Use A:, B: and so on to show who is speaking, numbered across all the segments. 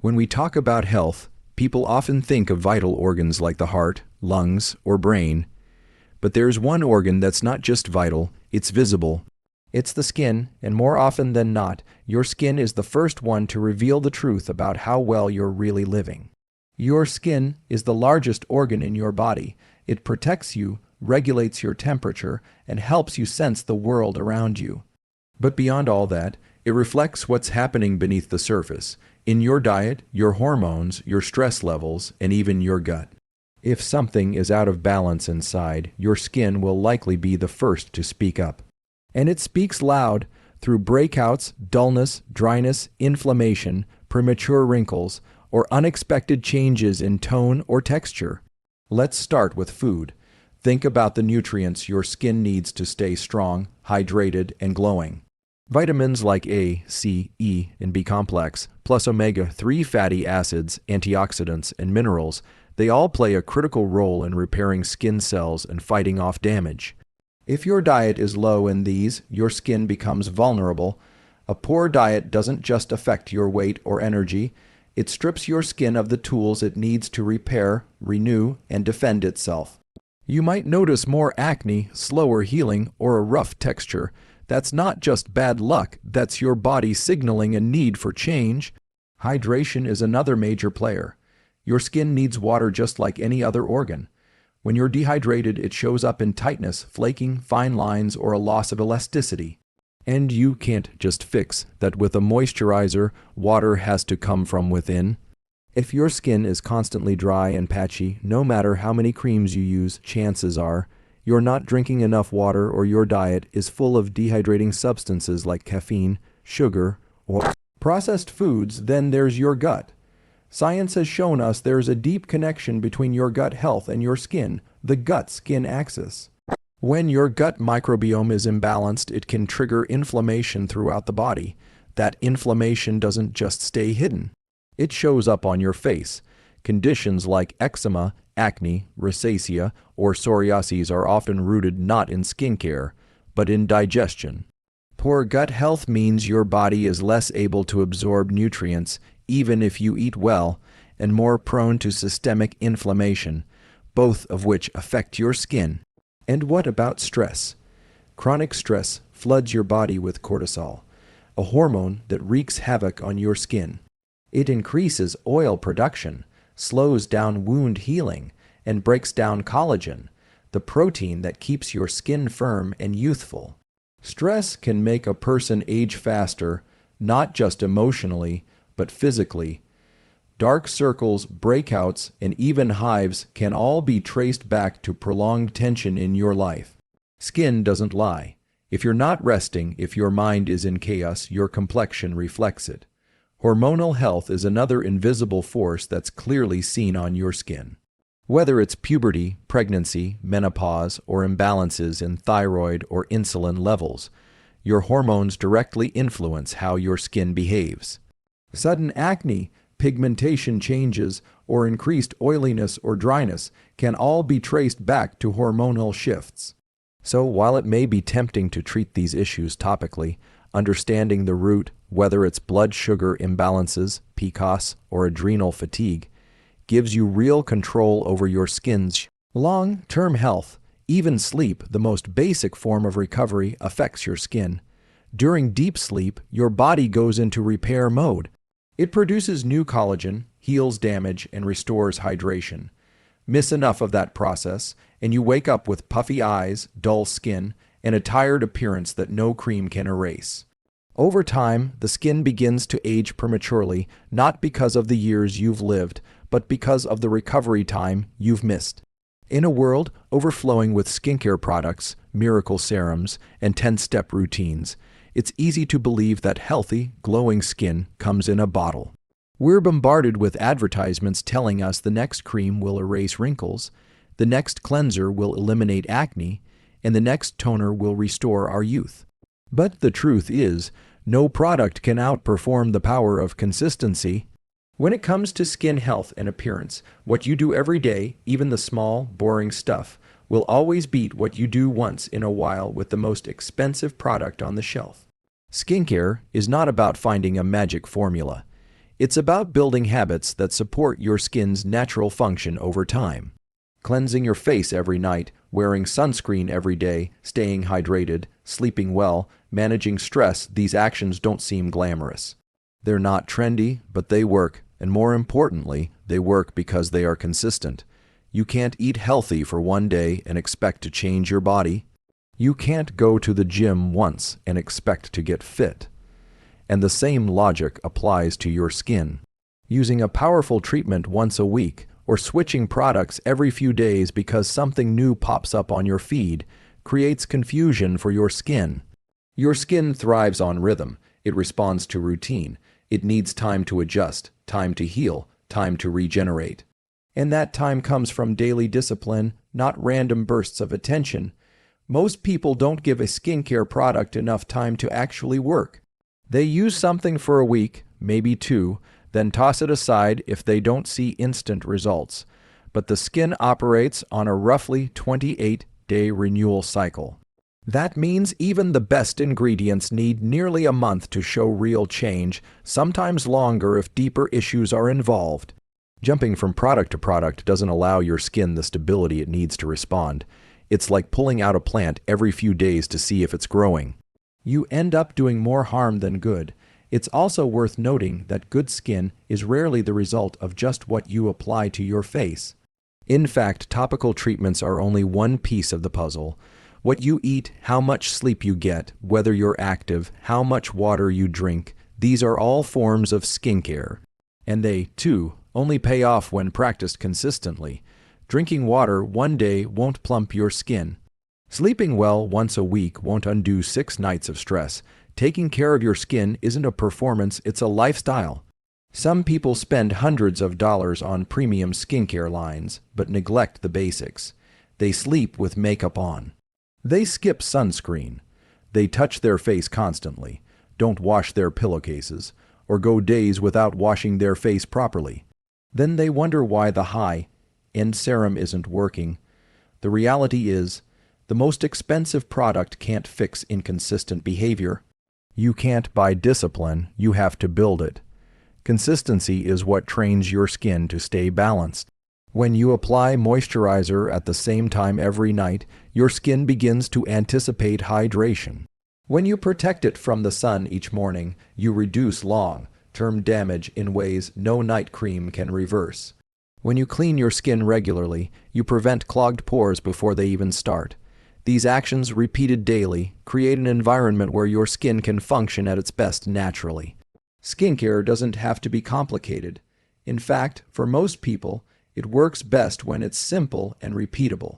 A: When we talk about health, people often think of vital organs like the heart, lungs, or brain. But there's one organ that's not just vital, it's visible. It's the skin, and more often than not, your skin is the first one to reveal the truth about how well you're really living. Your skin is the largest organ in your body. It protects you, regulates your temperature, and helps you sense the world around you. But beyond all that, it reflects what's happening beneath the surface, in your diet, your hormones, your stress levels, and even your gut. If something is out of balance inside, your skin will likely be the first to speak up. And it speaks loud through breakouts, dullness, dryness, inflammation, premature wrinkles, or unexpected changes in tone or texture. Let's start with food. Think about the nutrients your skin needs to stay strong, hydrated, and glowing. Vitamins like A, C, E, and B complex, plus omega-3 fatty acids, antioxidants, and minerals, they all play a critical role in repairing skin cells and fighting off damage. If your diet is low in these, your skin becomes vulnerable. A poor diet doesn't just affect your weight or energy, it strips your skin of the tools it needs to repair, renew, and defend itself. You might notice more acne, slower healing, or a rough texture. That's not just bad luck, that's your body signaling a need for change. Hydration is another major player. Your skin needs water just like any other organ. When you're dehydrated, it shows up in tightness, flaking, fine lines, or a loss of elasticity. And you can't just fix that with a moisturizer. Water has to come from within. If your skin is constantly dry and patchy, no matter how many creams you use, chances are you're not drinking enough water or your diet is full of dehydrating substances like caffeine, sugar, or processed foods. Then there's your gut. Science has shown us there's a deep connection between your gut health and your skin, the gut-skin axis. When your gut microbiome is imbalanced, it can trigger inflammation throughout the body. That inflammation doesn't just stay hidden. It shows up on your face. Conditions like eczema, acne, rosacea, or psoriasis are often rooted not in skincare, but in digestion. Poor gut health means your body is less able to absorb nutrients, even if you eat well, and more prone to systemic inflammation, both of which affect your skin. And what about stress? Chronic stress floods your body with cortisol, a hormone that wreaks havoc on your skin. It increases oil production, slows down wound healing, and breaks down collagen, the protein that keeps your skin firm and youthful. Stress can make a person age faster, not just emotionally, but physically. Dark circles, breakouts, and even hives can all be traced back to prolonged tension in your life. Skin doesn't lie. If you're not resting, if your mind is in chaos, your complexion reflects it. Hormonal health is another invisible force that's clearly seen on your skin. Whether it's puberty, pregnancy, menopause, or imbalances in thyroid or insulin levels, your hormones directly influence how your skin behaves. Sudden acne, pigmentation changes, or increased oiliness or dryness can all be traced back to hormonal shifts. So while it may be tempting to treat these issues topically, understanding the root, whether it's blood sugar imbalances, PCOS, or adrenal fatigue, gives you real control over your skin's long-term health. Even sleep, the most basic form of recovery, affects your skin. During deep sleep, your body goes into repair mode. It produces new collagen, heals damage, and restores hydration. Miss enough of that process, and you wake up with puffy eyes, dull skin, and a tired appearance that no cream can erase. Over time, the skin begins to age prematurely, not because of the years you've lived, but because of the recovery time you've missed. In a world overflowing with skincare products, miracle serums, and 10-step routines, it's easy to believe that healthy, glowing skin comes in a bottle. We're bombarded with advertisements telling us the next cream will erase wrinkles, the next cleanser will eliminate acne, and the next toner will restore our youth. But the truth is, no product can outperform the power of consistency. When it comes to skin health and appearance, what you do every day, even the small, boring stuff, will always beat what you do once in a while with the most expensive product on the shelf. Skincare is not about finding a magic formula. It's about building habits that support your skin's natural function over time. Cleansing your face every night, wearing sunscreen every day, staying hydrated, sleeping well, managing stress, these actions don't seem glamorous. They're not trendy, but they work, and more importantly, they work because they are consistent. You can't eat healthy for one day and expect to change your body. You can't go to the gym once and expect to get fit. And the same logic applies to your skin. Using a powerful treatment once a week or switching products every few days because something new pops up on your feed creates confusion for your skin. Your skin thrives on rhythm. It responds to routine. It needs time to adjust, time to heal, time to regenerate. And that time comes from daily discipline, not random bursts of attention. Most people don't give a skincare product enough time to actually work. They use something for a week, maybe two, then toss it aside if they don't see instant results. But the skin operates on a roughly 28-day renewal cycle. That means even the best ingredients need nearly a month to show real change, sometimes longer if deeper issues are involved. Jumping from product to product doesn't allow your skin the stability it needs to respond. It's like pulling out a plant every few days to see if it's growing. You end up doing more harm than good. It's also worth noting that good skin is rarely the result of just what you apply to your face. In fact, topical treatments are only one piece of the puzzle. What you eat, how much sleep you get, whether you're active, how much water you drink, these are all forms of skincare. And they, too, only pay off when practiced consistently. Drinking water one day won't plump your skin. Sleeping well once a week won't undo 6 nights of stress. Taking care of your skin isn't a performance, it's a lifestyle. Some people spend hundreds of dollars on premium skincare lines, but neglect the basics. They sleep with makeup on. They skip sunscreen. They touch their face constantly, don't wash their pillowcases, or go days without washing their face properly. Then they wonder why the high-end serum isn't working. The reality is, the most expensive product can't fix inconsistent behavior. You can't buy discipline, you have to build it. Consistency is what trains your skin to stay balanced. When you apply moisturizer at the same time every night, your skin begins to anticipate hydration. When you protect it from the sun each morning, you reduce long-term damage in ways no night cream can reverse. When you clean your skin regularly, you prevent clogged pores before they even start. These actions, repeated daily, create an environment where your skin can function at its best naturally. Skincare doesn't have to be complicated. In fact, for most people, it works best when it's simple and repeatable.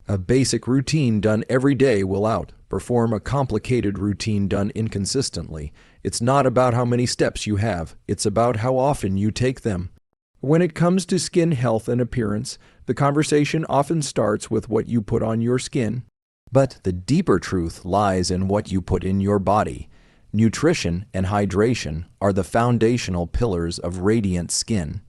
A: A basic routine done every day will outperform a complicated routine done inconsistently. It's not about how many steps you have, it's about how often you take them. When it comes to skin health and appearance, the conversation often starts with what you put on your skin. But the deeper truth lies in what you put in your body. Nutrition and hydration are the foundational pillars of radiant skin.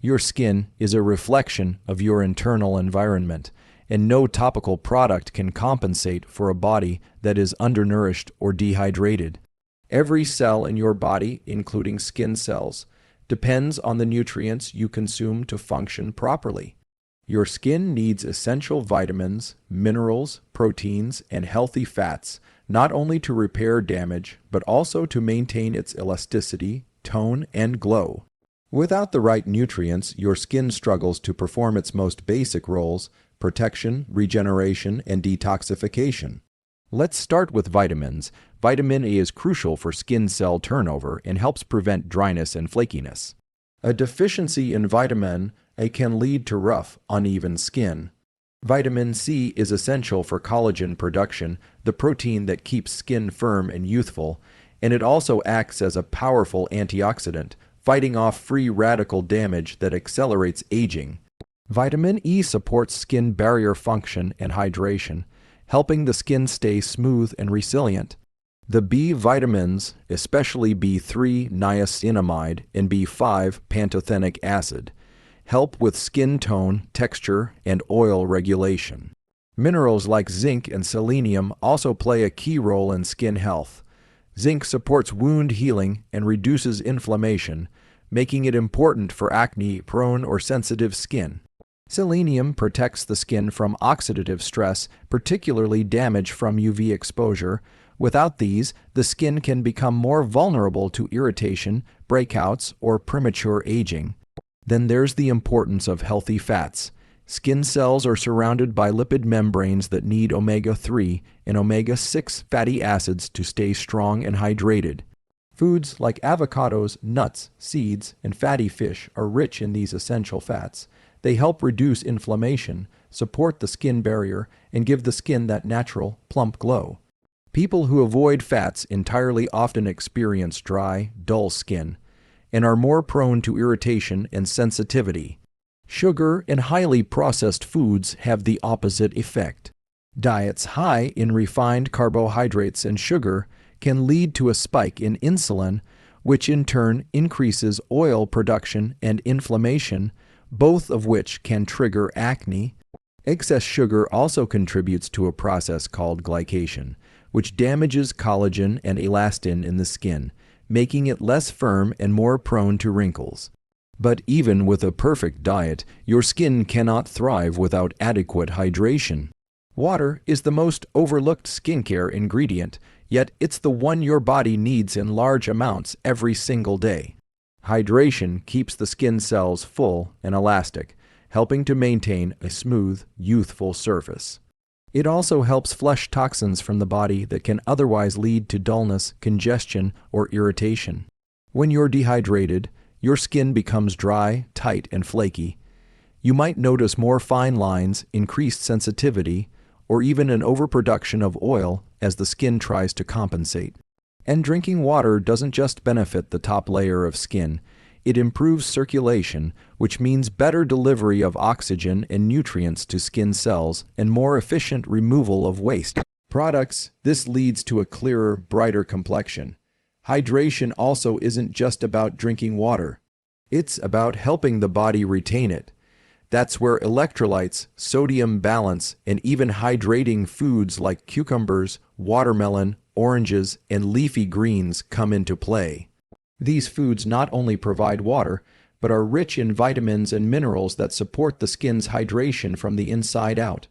A: Your skin is a reflection of your internal environment, and no topical product can compensate for a body that is undernourished or dehydrated. Every cell in your body, including skin cells, depends on the nutrients you consume to function properly. Your skin needs essential vitamins, minerals, proteins, and healthy fats, not only to repair damage, but also to maintain its elasticity, tone, and glow. Without the right nutrients, your skin struggles to perform its most basic roles: protection, regeneration, and detoxification. Let's start with vitamins. Vitamin A is crucial for skin cell turnover and helps prevent dryness and flakiness. A deficiency in vitamin A can lead to rough, uneven skin. Vitamin C is essential for collagen production, the protein that keeps skin firm and youthful, and it also acts as a powerful antioxidant, fighting off free radical damage that accelerates aging. Vitamin E supports skin barrier function and hydration, helping the skin stay smooth and resilient. The B vitamins, especially B3 niacinamide and B5 pantothenic acid, help with skin tone, texture, and oil regulation. Minerals like zinc and selenium also play a key role in skin health. Zinc supports wound healing and reduces inflammation, making it important for acne-prone or sensitive skin. Selenium protects the skin from oxidative stress, particularly damage from UV exposure. Without these, the skin can become more vulnerable to irritation, breakouts, or premature aging. Then there's the importance of healthy fats. Skin cells are surrounded by lipid membranes that need omega-3 and omega-6 fatty acids to stay strong and hydrated. Foods like avocados, nuts, seeds, and fatty fish are rich in these essential fats. They help reduce inflammation, support the skin barrier, and give the skin that natural, plump glow. People who avoid fats entirely often experience dry, dull skin, and are more prone to irritation and sensitivity. Sugar and highly processed foods have the opposite effect. Diets high in refined carbohydrates and sugar can lead to a spike in insulin, which in turn increases oil production and inflammation, both of which can trigger acne. Excess sugar also contributes to a process called glycation, which damages collagen and elastin in the skin, making it less firm and more prone to wrinkles. But even with a perfect diet, your skin cannot thrive without adequate hydration. Water is the most overlooked skincare ingredient, yet it's the one your body needs in large amounts every single day. Hydration keeps the skin cells full and elastic, helping to maintain a smooth, youthful surface. It also helps flush toxins from the body that can otherwise lead to dullness, congestion, or irritation. When you're dehydrated, your skin becomes dry, tight, and flaky. You might notice more fine lines, increased sensitivity, or even an overproduction of oil as the skin tries to compensate. And drinking water doesn't just benefit the top layer of skin. It improves circulation, which means better delivery of oxygen and nutrients to skin cells and more efficient removal of waste products. This leads to a clearer, brighter complexion. Hydration also isn't just about drinking water. It's about helping the body retain it. That's where electrolytes, sodium balance, and even hydrating foods like cucumbers, watermelon, oranges, and leafy greens come into play. These foods not only provide water, but are rich in vitamins and minerals that support the skin's hydration from the inside out.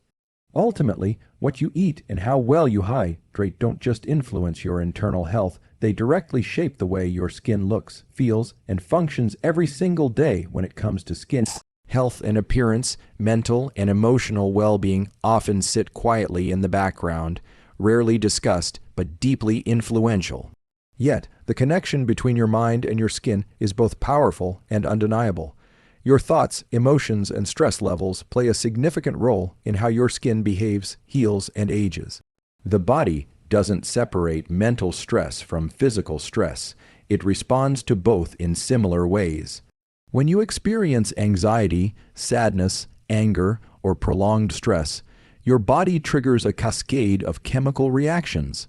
A: Ultimately, what you eat and how well you hydrate don't just influence your internal health, they directly shape the way your skin looks, feels, and functions every single day when it comes to skin health and appearance. Mental and emotional well-being often sit quietly in the background, rarely discussed, but deeply influential. Yet, the connection between your mind and your skin is both powerful and undeniable. Your thoughts, emotions, and stress levels play a significant role in how your skin behaves, heals, and ages. The body doesn't separate mental stress from physical stress. It responds to both in similar ways. When you experience anxiety, sadness, anger, or prolonged stress, your body triggers a cascade of chemical reactions.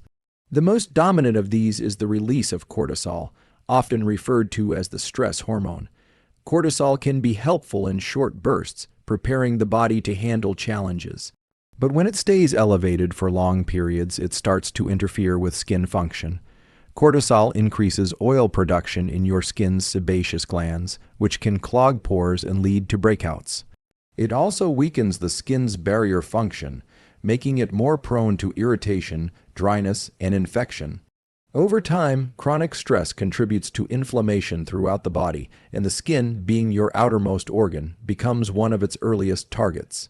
A: The most dominant of these is the release of cortisol, often referred to as the stress hormone. Cortisol can be helpful in short bursts, preparing the body to handle challenges. But when it stays elevated for long periods, it starts to interfere with skin function. Cortisol increases oil production in your skin's sebaceous glands, which can clog pores and lead to breakouts. It also weakens the skin's barrier function, making it more prone to irritation, dryness, and infection. Over time, chronic stress contributes to inflammation throughout the body, and the skin, being your outermost organ, becomes one of its earliest targets.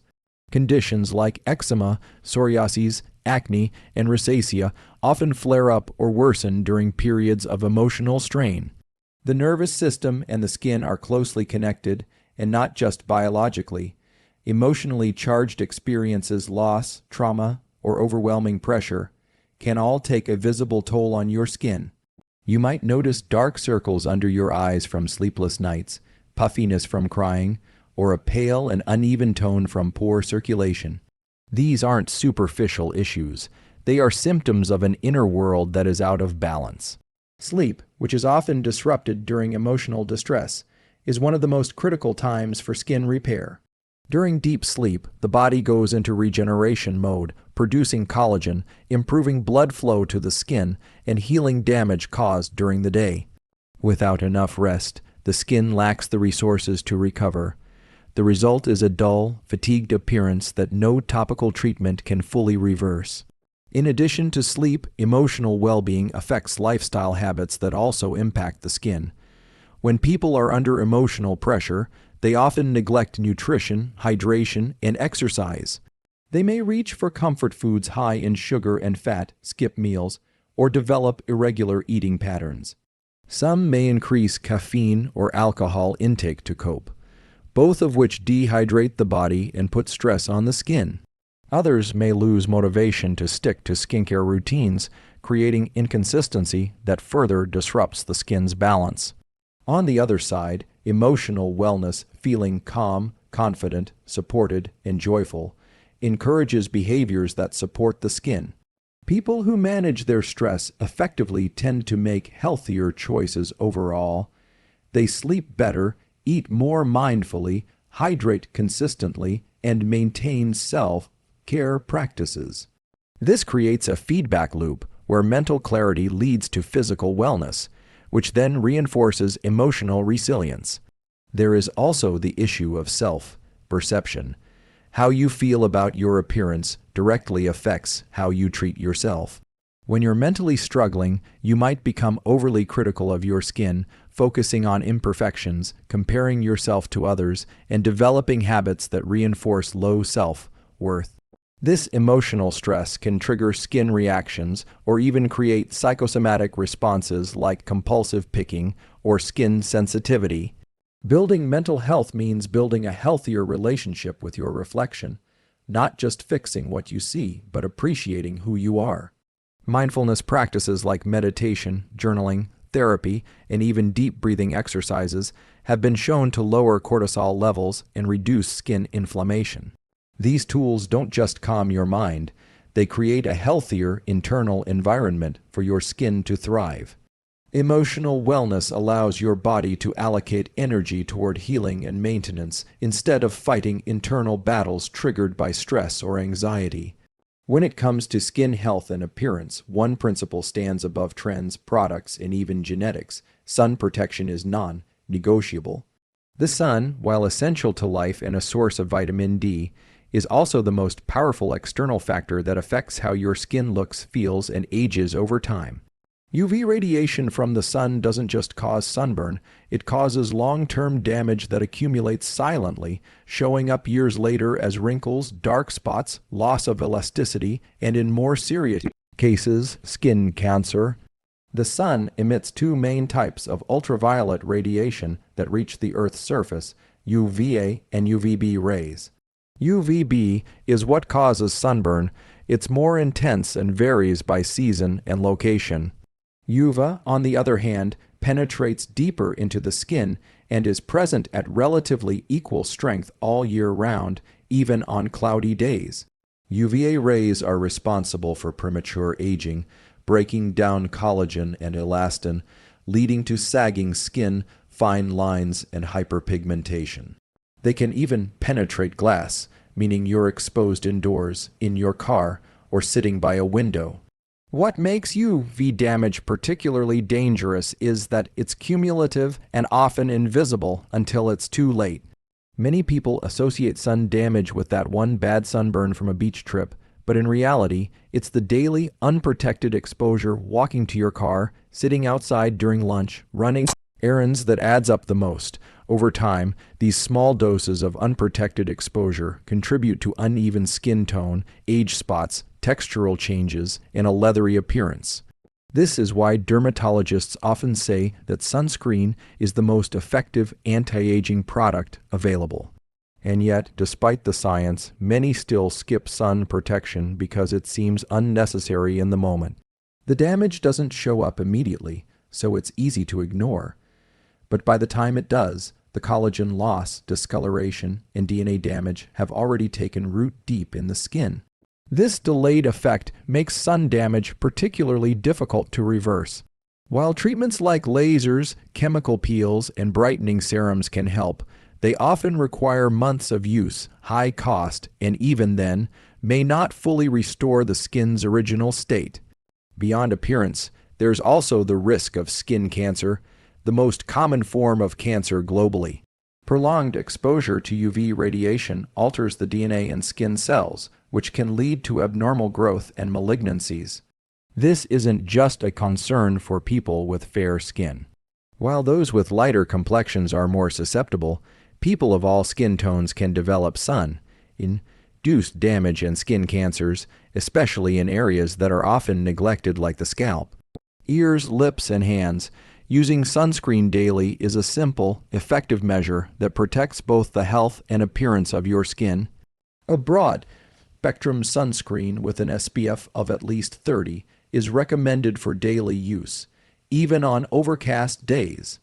A: Conditions like eczema, psoriasis, acne, and rosacea often flare up or worsen during periods of emotional strain. The nervous system and the skin are closely connected, and not just biologically. Emotionally charged experiences, loss, trauma, or overwhelming pressure can all take a visible toll on your skin. You might notice dark circles under your eyes from sleepless nights, puffiness from crying, or a pale and uneven tone from poor circulation. These aren't superficial issues. They are symptoms of an inner world that is out of balance. Sleep, which is often disrupted during emotional distress, is one of the most critical times for skin repair. During deep sleep, the body goes into regeneration mode, producing collagen, improving blood flow to the skin, and healing damage caused during the day. Without enough rest, the skin lacks the resources to recover. The result is a dull, fatigued appearance that no topical treatment can fully reverse. In addition to sleep, emotional well-being affects lifestyle habits that also impact the skin. When people are under emotional pressure, they often neglect nutrition, hydration, and exercise. They may reach for comfort foods high in sugar and fat, skip meals, or develop irregular eating patterns. Some may increase caffeine or alcohol intake to cope, both of which dehydrate the body and put stress on the skin. Others may lose motivation to stick to skincare routines, creating inconsistency that further disrupts the skin's balance. On the other side, emotional wellness, feeling calm, confident, supported, and joyful, encourages behaviors that support the skin. People who manage their stress effectively tend to make healthier choices overall. They sleep better, eat more mindfully, hydrate consistently, and maintain self-care practices. This creates a feedback loop where mental clarity leads to physical wellness, which then reinforces emotional resilience. There is also the issue of self-perception. How you feel about your appearance directly affects how you treat yourself. When you're mentally struggling, you might become overly critical of your skin, focusing on imperfections, comparing yourself to others, and developing habits that reinforce low self-worth. This emotional stress can trigger skin reactions or even create psychosomatic responses like compulsive picking or skin sensitivity. Building mental health means building a healthier relationship with your reflection, not just fixing what you see, but appreciating who you are. Mindfulness practices like meditation, journaling, therapy, and even deep breathing exercises have been shown to lower cortisol levels and reduce skin inflammation. These tools don't just calm your mind, they create a healthier internal environment for your skin to thrive. Emotional wellness allows your body to allocate energy toward healing and maintenance instead of fighting internal battles triggered by stress or anxiety. When it comes to skin health and appearance, one principle stands above trends, products, and even genetics. Sun protection is non-negotiable. The sun, while essential to life and a source of vitamin D, is also the most powerful external factor that affects how your skin looks, feels, and ages over time. UV radiation from the sun doesn't just cause sunburn, it causes long-term damage that accumulates silently, showing up years later as wrinkles, dark spots, loss of elasticity, and in more serious cases, skin cancer. The sun emits two main types of ultraviolet radiation that reach the Earth's surface, UVA and UVB rays. UVB is what causes sunburn. It's more intense and varies by season and location. UVA, on the other hand, penetrates deeper into the skin and is present at relatively equal strength all year round, even on cloudy days. UVA rays are responsible for premature aging, breaking down collagen and elastin, leading to sagging skin, fine lines, and hyperpigmentation. They can even penetrate glass, meaning you're exposed indoors, in your car, or sitting by a window. What makes UV damage particularly dangerous is that it's cumulative and often invisible until it's too late. Many people associate sun damage with that one bad sunburn from a beach trip, but in reality, it's the daily, unprotected exposure walking to your car, sitting outside during lunch, running errands that adds up the most. Over time, these small doses of unprotected exposure contribute to uneven skin tone, age spots, textural changes, and a leathery appearance. This is why dermatologists often say that sunscreen is the most effective anti-aging product available. And yet, despite the science, many still skip sun protection because it seems unnecessary in the moment. The damage doesn't show up immediately, so it's easy to ignore. But by the time it does, the collagen loss, discoloration, and DNA damage have already taken root deep in the skin. This delayed effect makes sun damage particularly difficult to reverse. While treatments like lasers, chemical peels, and brightening serums can help, they often require months of use, high cost, and even then, may not fully restore the skin's original state. Beyond appearance, there's also the risk of skin cancer. the most common form of cancer globally. Prolonged exposure to UV radiation alters the DNA in skin cells, which can lead to abnormal growth and malignancies. This isn't just a concern for people with fair skin. While those with lighter complexions are more susceptible, people of all skin tones can develop sun-induced damage and skin cancers, especially in areas that are often neglected like the scalp, ears, lips, and hands. Using sunscreen daily is a simple, effective measure that protects both the health and appearance of your skin. A broad-spectrum sunscreen with an SPF of at least 30 is recommended for daily use, even on overcast days.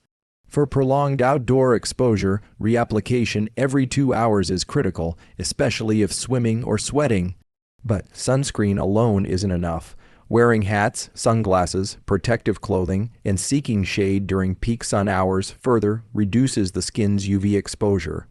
A: For prolonged outdoor exposure, reapplication every 2 hours is critical, especially if swimming or sweating. But sunscreen alone isn't enough. Wearing hats, sunglasses, protective clothing, and seeking shade during peak sun hours further reduces the skin's UV exposure.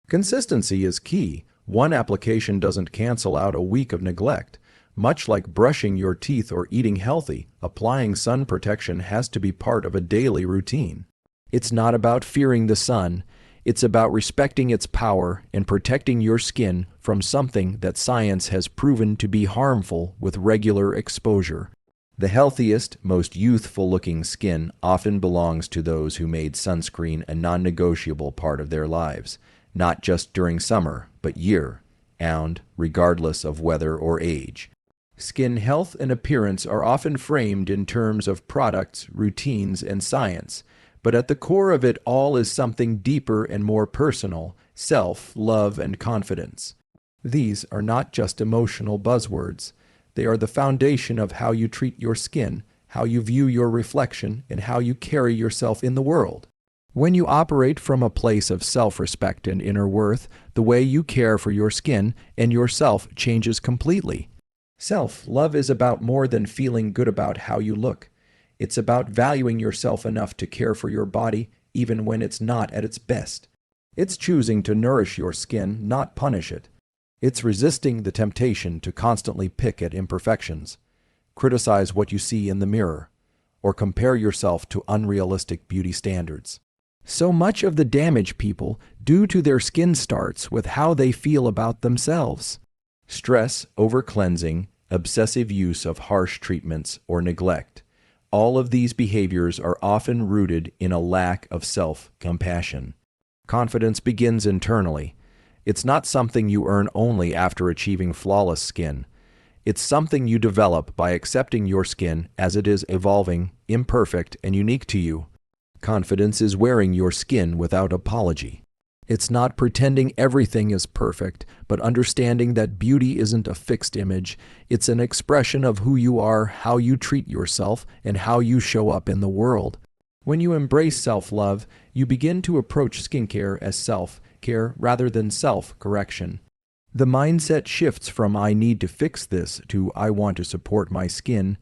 A: Consistency is key. One application doesn't cancel out a week of neglect. Much like brushing your teeth or eating healthy, applying sun protection has to be part of a daily routine. It's not about fearing the sun. It's about respecting its power and protecting your skin from something that science has proven to be harmful with regular exposure. The healthiest, most youthful-looking skin often belongs to those who made sunscreen a non-negotiable part of their lives, not just during summer, but year-round, regardless of weather or age. Skin health and appearance are often framed in terms of products, routines, and science, but at the core of it all is something deeper and more personal: self-love and confidence. These are not just emotional buzzwords. They are the foundation of how you treat your skin, how you view your reflection, and how you carry yourself in the world. When you operate from a place of self-respect and inner worth, the way you care for your skin and yourself changes completely. Self-love is about more than feeling good about how you look. It's about valuing yourself enough to care for your body even when it's not at its best. It's choosing to nourish your skin, not punish it. It's resisting the temptation to constantly pick at imperfections, criticize what you see in the mirror, or compare yourself to unrealistic beauty standards. So much of the damage people do to their skin starts with how they feel about themselves. Stress, over-cleansing, obsessive use of harsh treatments, or neglect. All of these behaviors are often rooted in a lack of self-compassion. Confidence begins internally. It's not something you earn only after achieving flawless skin. It's something you develop by accepting your skin as it is, evolving, imperfect, and unique to you. Confidence is wearing your skin without apology. It's not pretending everything is perfect, but understanding that beauty isn't a fixed image. It's an expression of who you are, how you treat yourself, and how you show up in the world. When you embrace self-love, you begin to approach skincare as self-care rather than self-correction. The mindset shifts from "I need to fix this" to "I want to support my skin."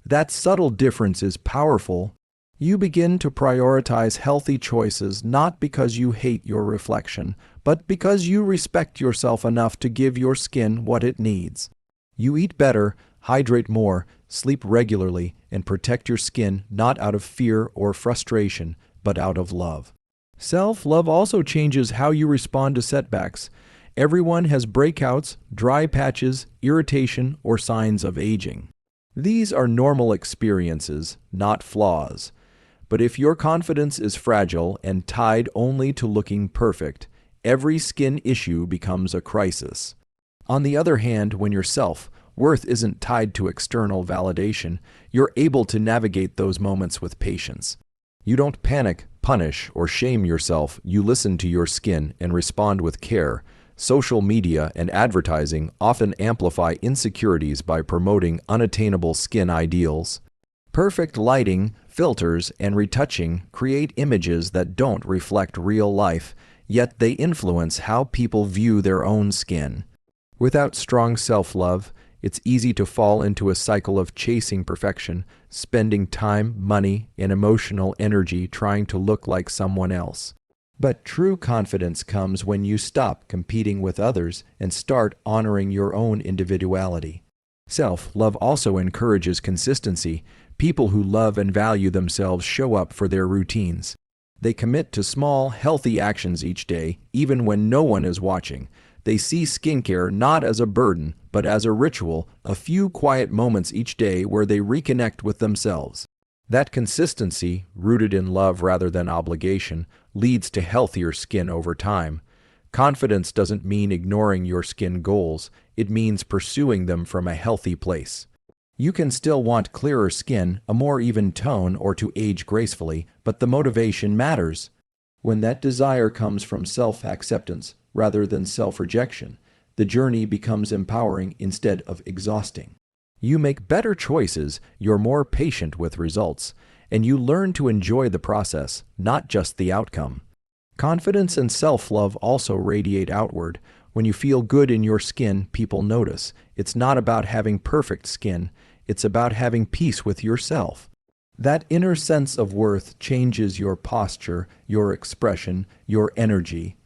A: That subtle difference is powerful. You begin to prioritize healthy choices not because you hate your reflection, but because you respect yourself enough to give your skin what it needs. You eat better, hydrate more, sleep regularly, and protect your skin not out of fear or frustration, but out of love. Self-love also changes how you respond to setbacks. Everyone has breakouts, dry patches, irritation, or signs of aging. These are normal experiences, not flaws. But if your confidence is fragile and tied only to looking perfect, every skin issue becomes a crisis. On the other hand, when your self-worth isn't tied to external validation, you're able to navigate those moments with patience. You don't panic, punish, or shame yourself. You listen to your skin and respond with care. Social media and advertising often amplify insecurities by promoting unattainable skin ideals. Perfect lighting, filters, and retouching create images that don't reflect real life, yet they influence how people view their own skin. Without strong self-love, it's easy to fall into a cycle of chasing perfection, spending time, money, and emotional energy trying to look like someone else. But true confidence comes when you stop competing with others and start honoring your own individuality. Self-love also encourages consistency. People who love and value themselves show up for their routines. They commit to small, healthy actions each day, even when no one is watching. They see skincare not as a burden, but as a ritual, a few quiet moments each day where they reconnect with themselves. That consistency, rooted in love rather than obligation, leads to healthier skin over time. Confidence doesn't mean ignoring your skin goals, it means pursuing them from a healthy place. You can still want clearer skin, a more even tone, or to age gracefully, but the motivation matters. When that desire comes from self-acceptance rather than self-rejection, the journey becomes empowering instead of exhausting. You make better choices, you're more patient with results, and you learn to enjoy the process, not just the outcome. Confidence and self-love also radiate outward. When you feel good in your skin, people notice. It's not about having perfect skin, it's about having peace with yourself. That inner sense of worth changes your posture, your expression, your energy.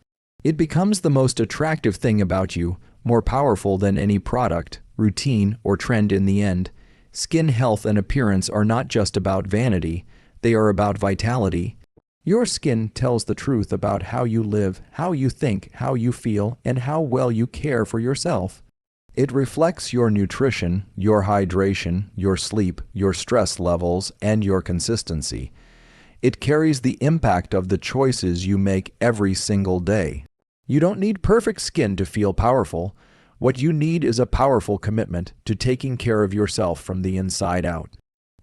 A: It becomes the most attractive thing about you, more powerful than any product, routine, or trend in the end. Skin health and appearance are not just about vanity, they are about vitality. Your skin tells the truth about how you live, how you think, how you feel, and how well you care for yourself. It reflects your nutrition, your hydration, your sleep, your stress levels, and your consistency. It carries the impact of the choices you make every single day. You don't need perfect skin to feel powerful. What you need is a powerful commitment to taking care of yourself from the inside out.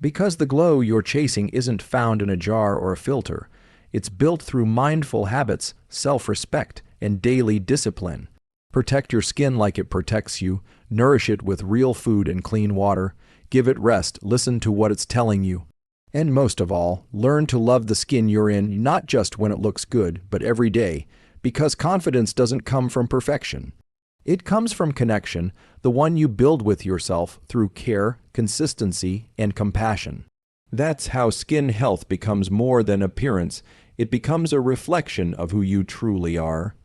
A: Because the glow you're chasing isn't found in a jar or a filter. It's built through mindful habits, self-respect, and daily discipline. Protect your skin like it protects you. Nourish it with real food and clean water. Give it rest. Listen to what it's telling you. And most of all, learn to love the skin you're in, not just when it looks good, but every day. Because confidence doesn't come from perfection. It comes from connection, the one you build with yourself through care, consistency, and compassion. That's how skin health becomes more than appearance. It becomes a reflection of who you truly are.